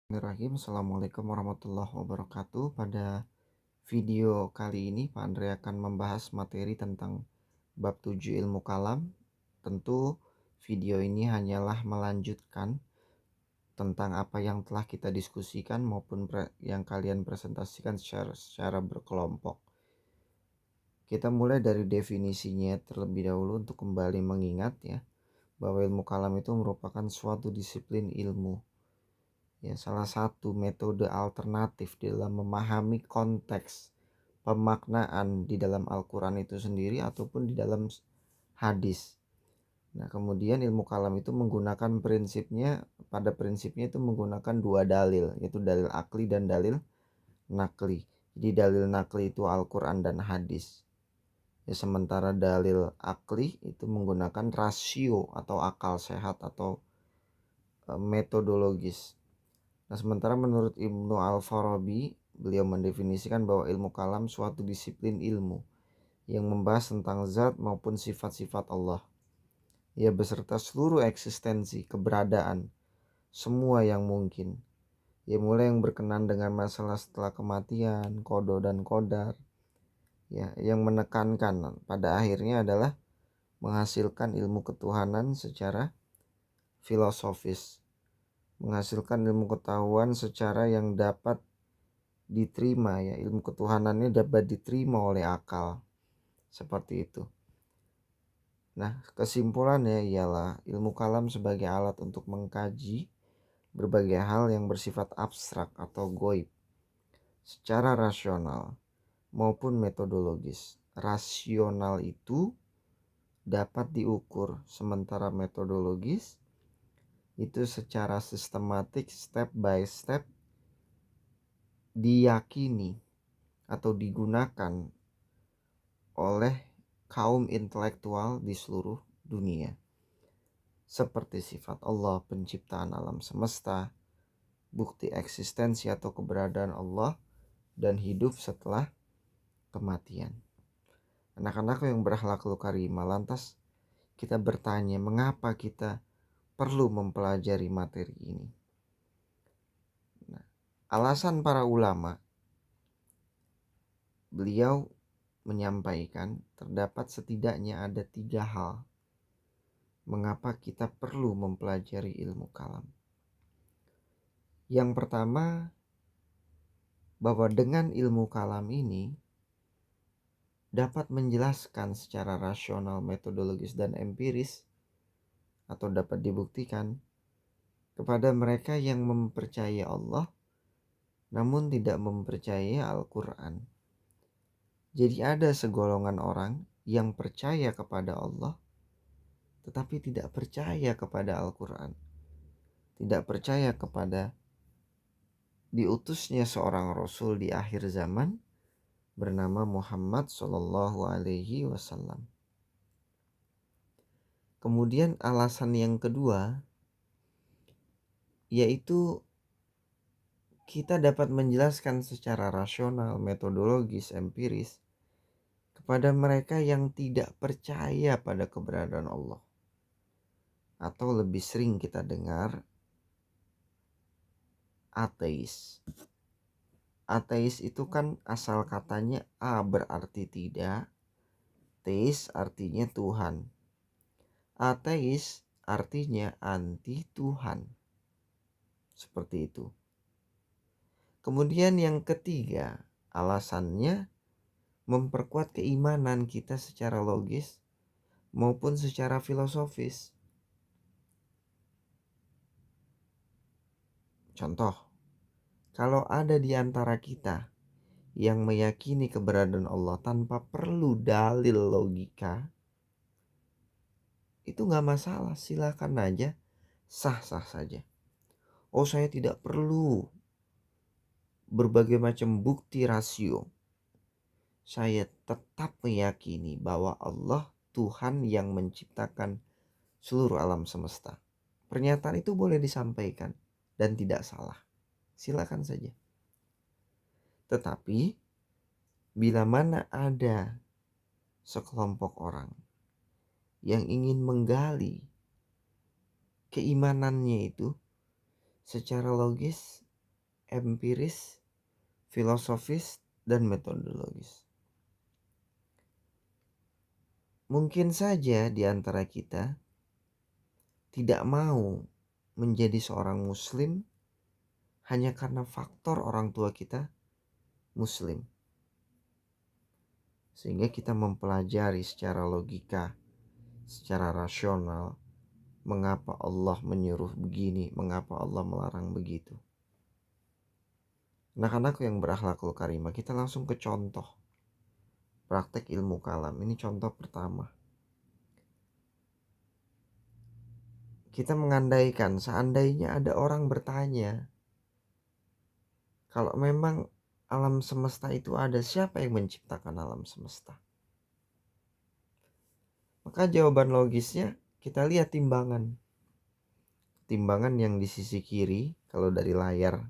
Bismillahirrahmanirrahim. Assalamualaikum warahmatullahi wabarakatuh. Pada video kali ini Pak Andre akan membahas materi tentang bab 7 ilmu kalam. Tentu video ini hanyalah melanjutkan tentang apa yang telah kita diskusikan maupun yang kalian presentasikan secara berkelompok. Kita mulai dari definisinya terlebih dahulu untuk kembali mengingat ya, bahwa ilmu kalam itu merupakan suatu disiplin ilmu, ya, salah satu metode alternatif dalam memahami konteks pemaknaan di dalam Al-Quran itu sendiri ataupun di dalam hadis. Nah, kemudian ilmu kalam itu menggunakan pada prinsipnya itu menggunakan dua dalil, yaitu dalil akli dan dalil nakli. Jadi dalil nakli itu Al-Quran dan hadis, ya, sementara dalil akli itu menggunakan rasio atau akal sehat atau metodologis. Nah, sementara menurut Ibnu Al-Farabi, beliau mendefinisikan bahwa ilmu kalam suatu disiplin ilmu yang membahas tentang zat maupun sifat-sifat Allah, ya, beserta seluruh eksistensi, keberadaan, semua yang mungkin, ya, mulai yang berkenan dengan masalah setelah kematian, kodo dan kodar, ya, yang menekankan pada akhirnya adalah menghasilkan ilmu ketuhanan secara filosofis, menghasilkan ilmu ketahuan secara yang dapat diterima, ya, ilmu ketuhanannya dapat diterima oleh akal, seperti itu. Nah, kesimpulannya ialah ilmu kalam sebagai alat untuk mengkaji berbagai hal yang bersifat abstrak atau goib secara rasional maupun metodologis. Rasional itu dapat diukur, sementara metodologis itu secara sistematik, step by step, diyakini atau digunakan oleh kaum intelektual di seluruh dunia, seperti sifat Allah, penciptaan alam semesta, bukti eksistensi atau keberadaan Allah, dan hidup setelah kematian. Anak-anak yang berakhlakul karimah, lantas kita bertanya, mengapa kita perlu mempelajari materi ini? Nah, alasan para ulama, beliau menyampaikan terdapat setidaknya ada 3 hal mengapa kita perlu mempelajari ilmu kalam. Yang pertama, bahwa dengan ilmu kalam ini dapat menjelaskan secara rasional, metodologis, dan empiris, atau dapat dibuktikan kepada mereka yang mempercayai Allah namun tidak mempercayai Al-Quran. Jadi ada segolongan orang yang percaya kepada Allah tetapi tidak percaya kepada Al-Quran, tidak percaya kepada diutusnya seorang Rasul di akhir zaman bernama Muhammad Sallallahu Alaihi Wasallam. Kemudian alasan yang kedua, yaitu kita dapat menjelaskan secara rasional, metodologis, empiris kepada mereka yang tidak percaya pada keberadaan Allah. Atau lebih sering kita dengar ateis. Ateis itu kan asal katanya a berarti tidak, teis artinya Tuhan. Ateis artinya anti Tuhan. Seperti itu. Kemudian yang ketiga, alasannya memperkuat keimanan kita secara logis maupun secara filosofis. Contoh, kalau ada di antara kita yang meyakini keberadaan Allah tanpa perlu dalil logika, itu gak masalah, silakan aja, sah-sah saja. Oh, saya tidak perlu berbagai macam bukti rasio. Saya tetap meyakini bahwa Allah Tuhan yang menciptakan seluruh alam semesta. Pernyataan itu boleh disampaikan dan tidak salah. Silakan saja. Tetapi bila mana ada sekelompok orang yang ingin menggali keimanannya itu secara logis empiris, filosofis, dan metodologis. Mungkin saja di antara kita tidak mau menjadi seorang muslim hanya karena faktor orang tua kita muslim. Sehingga kita mempelajari secara logika, secara rasional, mengapa Allah menyuruh begini, mengapa Allah melarang begitu. Anak-anakku yang berakhlakul karimah, kita langsung ke contoh praktek ilmu kalam. Ini contoh pertama. Kita mengandaikan seandainya ada orang bertanya, kalau memang alam semesta itu ada, siapa yang menciptakan alam semesta? Maka jawaban logisnya kita lihat timbangan. Timbangan yang di sisi kiri, kalau dari layar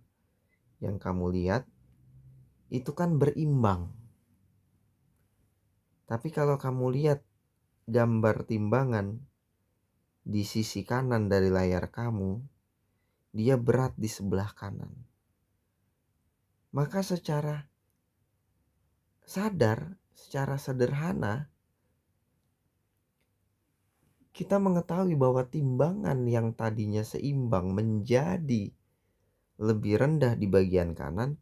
yang kamu lihat, itu kan berimbang. Tapi kalau kamu lihat gambar timbangan di sisi kanan dari layar kamu, dia berat di sebelah kanan. Maka secara sadar, secara sederhana, kita mengetahui bahwa timbangan yang tadinya seimbang menjadi lebih rendah di bagian kanan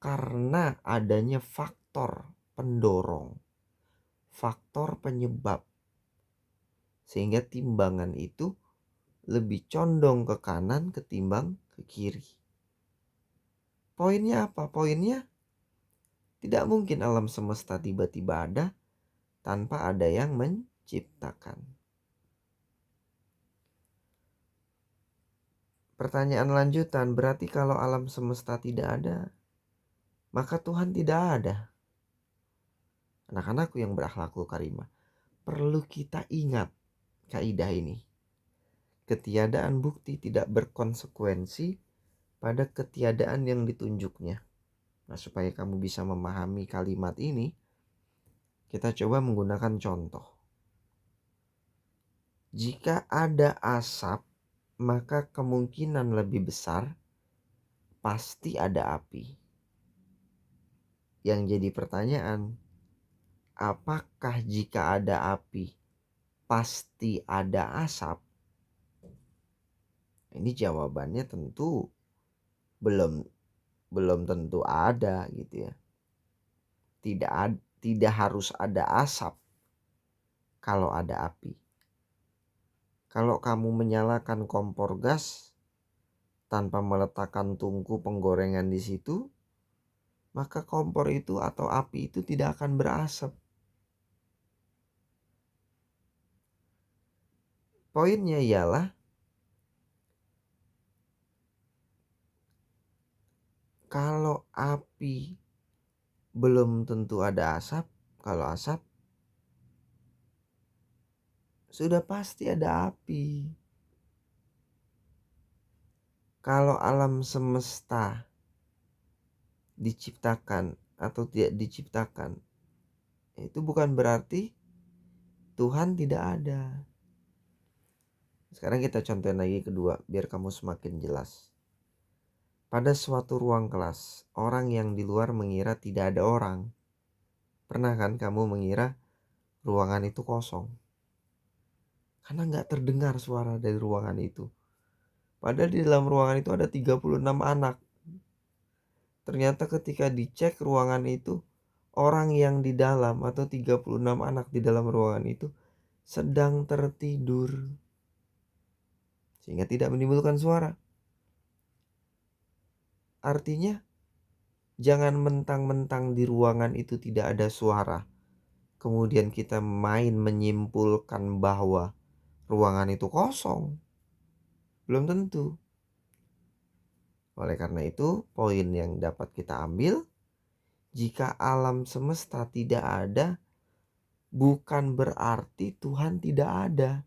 karena adanya faktor pendorong, faktor penyebab. Sehingga timbangan itu lebih condong ke kanan ketimbang ke kiri. Poinnya apa? Poinnya tidak mungkin alam semesta tiba-tiba ada tanpa ada yang menciptakan. Pertanyaan lanjutan, berarti kalau alam semesta tidak ada, maka Tuhan tidak ada. Anak-anakku yang berakhlakul karimah, perlu kita ingat kaidah ini. Ketiadaan bukti tidak berkonsekuensi pada ketiadaan yang ditunjuknya. Nah, supaya kamu bisa memahami kalimat ini, kita coba menggunakan contoh. Jika ada asap, maka kemungkinan lebih besar pasti ada api. Yang jadi pertanyaan, apakah jika ada api pasti ada asap? Ini jawabannya tentu belum tentu ada gitu ya. Tidak harus ada asap kalau ada api. Kalau kamu menyalakan kompor gas tanpa meletakkan tungku penggorengan di situ, maka kompor itu atau api itu tidak akan berasap. Poinnya ialah kalau api belum tentu ada asap, kalau asap sudah pasti ada api. Kalau alam semesta diciptakan atau tidak diciptakan, itu bukan berarti Tuhan tidak ada. Sekarang kita contohin lagi kedua biar kamu semakin jelas. Pada suatu ruang kelas, orang yang di luar mengira tidak ada orang. Pernah kan kamu mengira ruangan itu kosong? Karena gak terdengar suara dari ruangan itu. Padahal di dalam ruangan itu ada 36 anak. Ternyata ketika dicek ruangan itu, orang yang di dalam atau 36 anak di dalam ruangan itu sedang tertidur. Sehingga tidak menimbulkan suara. Artinya jangan mentang-mentang di ruangan itu tidak ada suara, kemudian kita main menyimpulkan bahwa ruangan itu kosong. Belum tentu. Oleh karena itu, poin yang dapat kita ambil, jika alam semesta tidak ada, bukan berarti Tuhan tidak ada.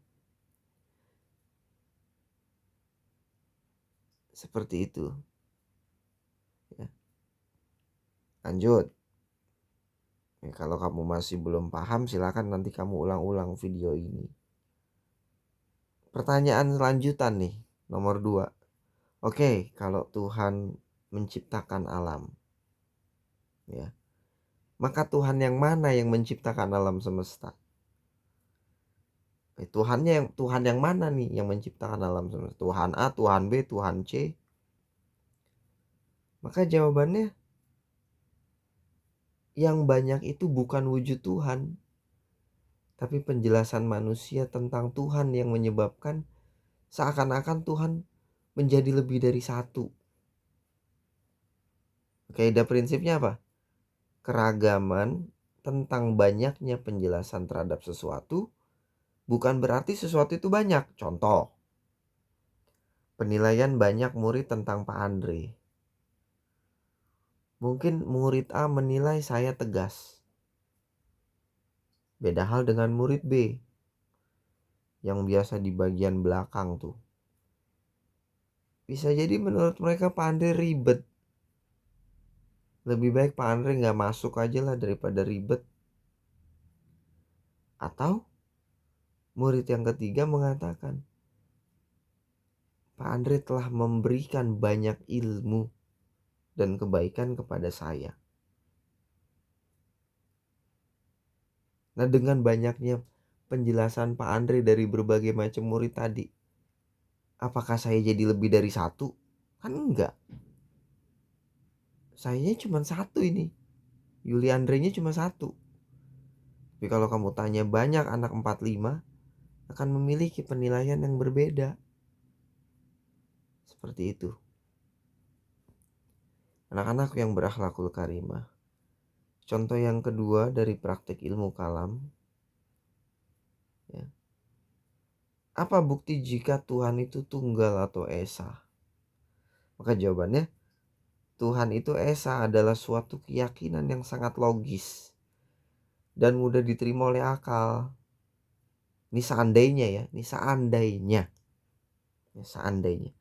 Seperti itu. Ya. Lanjut. Ya, kalau kamu masih belum paham, silakan nanti kamu ulang-ulang video ini. Pertanyaan lanjutan nih, nomor 2. Oke, kalau Tuhan menciptakan alam, ya. Maka Tuhan yang mana yang menciptakan alam semesta? Tuhan yang mana nih yang menciptakan alam semesta? Tuhan A, Tuhan B, Tuhan C? Maka jawabannya yang banyak itu bukan wujud Tuhan, tapi penjelasan manusia tentang Tuhan yang menyebabkan seakan-akan Tuhan menjadi lebih dari satu. Kaidah prinsipnya apa? Keragaman tentang banyaknya penjelasan terhadap sesuatu bukan berarti sesuatu itu banyak. Contoh, penilaian banyak murid tentang Pak Andre. Mungkin murid A menilai saya tegas. Beda hal dengan murid B yang biasa di bagian belakang tuh. Bisa jadi menurut mereka Pak Andre ribet. Lebih baik Pak Andre gak masuk aja lah daripada ribet. Atau murid yang ketiga mengatakan, Pak Andre telah memberikan banyak ilmu dan kebaikan kepada saya. Nah, dengan banyaknya penjelasan Pak Andre dari berbagai macam murid tadi, apakah saya jadi lebih dari satu? Kan enggak. Sayanya cuma satu ini. Yuli Andrenya cuma satu. Tapi kalau kamu tanya banyak anak 45 akan memiliki penilaian yang berbeda. Seperti itu. Anak-anak yang berakhlakul karimah. Contoh yang kedua dari praktik ilmu kalam. Ya. Apa bukti jika Tuhan itu tunggal atau esa? Maka jawabannya, Tuhan itu esa adalah suatu keyakinan yang sangat logis dan mudah diterima oleh akal. Ini seandainya ya, ini seandainya. Ya, seandainya.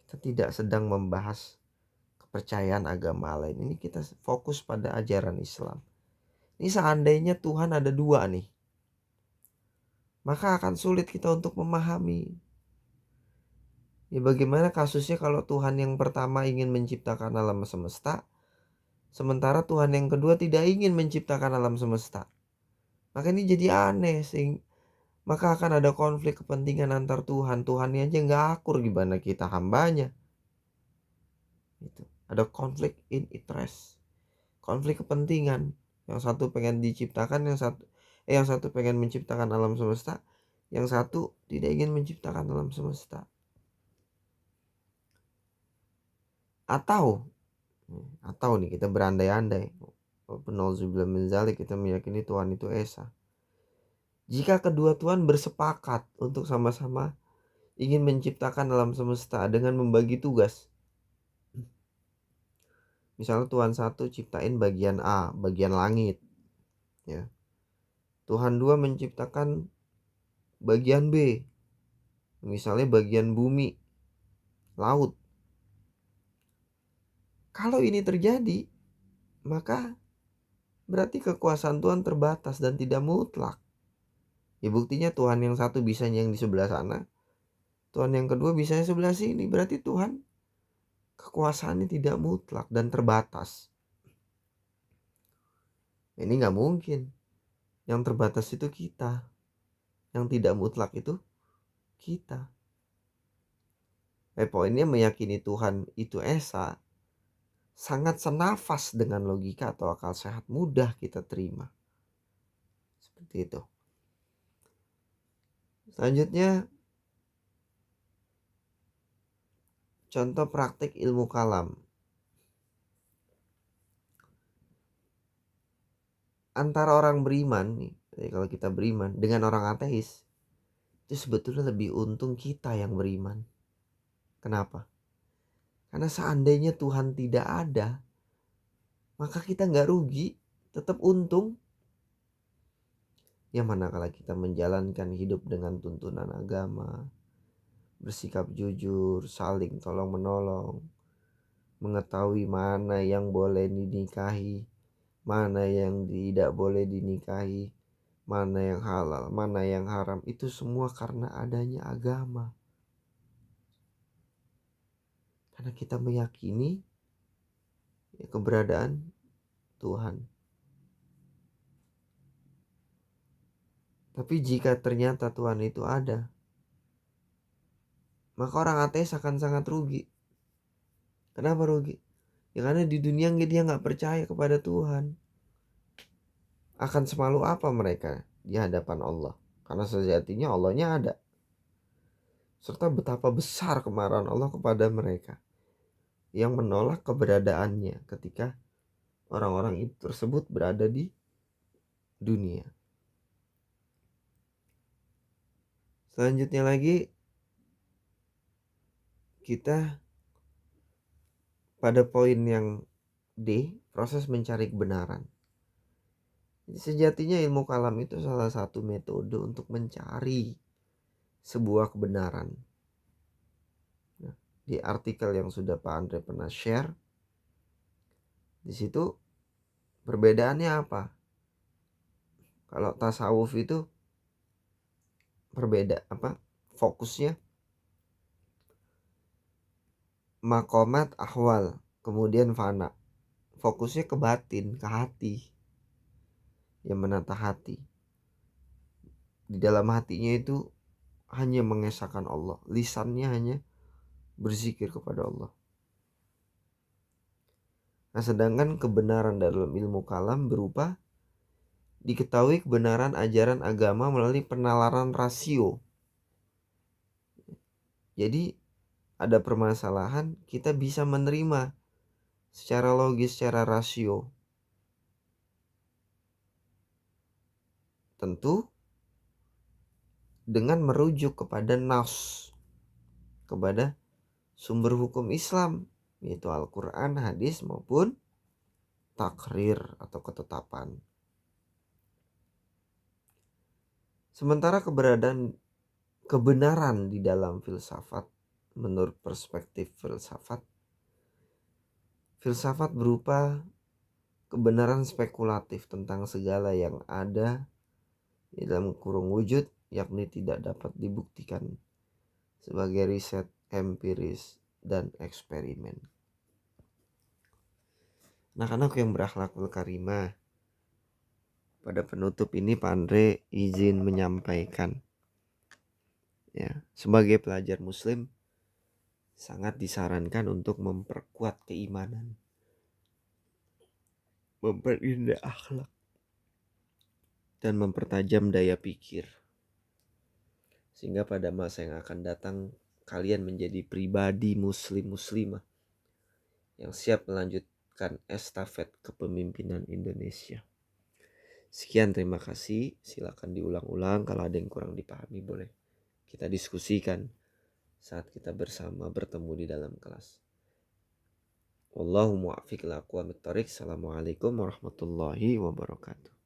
Kita tidak sedang membahas kepercayaan agama lain. Ini kita fokus pada ajaran Islam. Ini seandainya Tuhan ada dua nih, maka akan sulit kita untuk memahami. Ya bagaimana kasusnya kalau Tuhan yang pertama ingin menciptakan alam semesta, sementara Tuhan yang kedua tidak ingin menciptakan alam semesta. Maka ini jadi aneh, maka akan ada konflik kepentingan antar Tuhan. Tuhannya aja gak akur, gimana kita hambanya. Gitu. Ada konflik in interest, konflik kepentingan. Yang satu pengen diciptakan, yang satu pengen menciptakan alam semesta, yang satu tidak ingin menciptakan alam semesta. Atau nih kita berandai-andai, nauzubillah min dzalik, kita meyakini Tuhan itu esa. Jika kedua Tuhan bersepakat untuk sama-sama ingin menciptakan alam semesta dengan membagi tugas. Misalnya Tuhan satu ciptain bagian A, bagian langit. Ya. Tuhan dua menciptakan bagian B. Misalnya bagian bumi, laut. Kalau ini terjadi, maka berarti kekuasaan Tuhan terbatas dan tidak mutlak. Ya buktinya Tuhan yang satu bisa yang di sebelah sana, Tuhan yang kedua bisa yang sebelah sini. Berarti Tuhan kekuasaannya tidak mutlak dan terbatas. Ini gak mungkin. Yang terbatas itu kita. Yang tidak mutlak itu kita. Poinnya meyakini Tuhan itu esa sangat senafas dengan logika atau akal sehat, mudah kita terima. Seperti itu. Selanjutnya, contoh praktik ilmu kalam. Antara orang beriman nih, kalau kita beriman dengan orang ateis, itu sebetulnya lebih untung kita yang beriman. Kenapa? Karena seandainya Tuhan tidak ada, maka kita gak rugi, tetap untung. Yang manakala kita menjalankan hidup dengan tuntunan agama, bersikap jujur, saling tolong menolong, mengetahui mana yang boleh dinikahi, mana yang tidak boleh dinikahi, mana yang halal, mana yang haram. Itu semua karena adanya agama. Karena kita meyakini keberadaan Tuhan. Tapi jika ternyata Tuhan itu ada, maka orang ateis akan sangat rugi. Kenapa rugi? Ya karena di dunia dia nggak percaya kepada Tuhan. Akan semalu apa mereka di hadapan Allah? Karena sejatinya Allahnya ada. Serta betapa besar kemarahan Allah kepada mereka yang menolak keberadaannya ketika orang-orang itu tersebut berada di dunia. Selanjutnya lagi, kita pada poin yang D, proses mencari kebenaran. Jadi sejatinya ilmu kalam itu salah satu metode untuk mencari sebuah kebenaran. Nah, di artikel yang sudah Pak Andre pernah share, di situ perbedaannya apa? Kalau tasawuf itu berbeda apa? Fokusnya makomat ahwal, kemudian fana. Fokusnya ke batin, ke hati. Yang menata hati. Di dalam hatinya itu hanya mengesahkan Allah. Lisannya hanya berzikir kepada Allah. Nah, sedangkan kebenaran dalam ilmu kalam berupa diketahui kebenaran ajaran agama melalui penalaran rasio. Jadi ada permasalahan, kita bisa menerima secara logis, secara rasio. Tentu dengan merujuk kepada nas, kepada sumber hukum Islam, yaitu Al-Quran, hadis maupun takrir atau ketetapan. Sementara kebenaran di dalam filsafat, menurut perspektif filsafat berupa kebenaran spekulatif tentang segala yang ada di dalam kurung wujud, yakni tidak dapat dibuktikan sebagai riset empiris dan eksperimen. Anak-anak yang berakhlakul karimah, pada penutup ini Pak Andre izin menyampaikan, ya, sebagai pelajar muslim sangat disarankan untuk memperkuat keimanan, memperindah akhlak, dan mempertajam daya pikir, sehingga pada masa yang akan datang kalian menjadi pribadi muslimah yang siap melanjutkan estafet kepemimpinan Indonesia. Sekian, terima kasih. Silakan diulang-ulang, kalau ada yang kurang dipahami boleh kita diskusikan saat kita bersama bertemu di dalam kelas. Wallahu muwaffiq ila aqwamit thoriq. Assalamualaikum warahmatullahi wabarakatuh.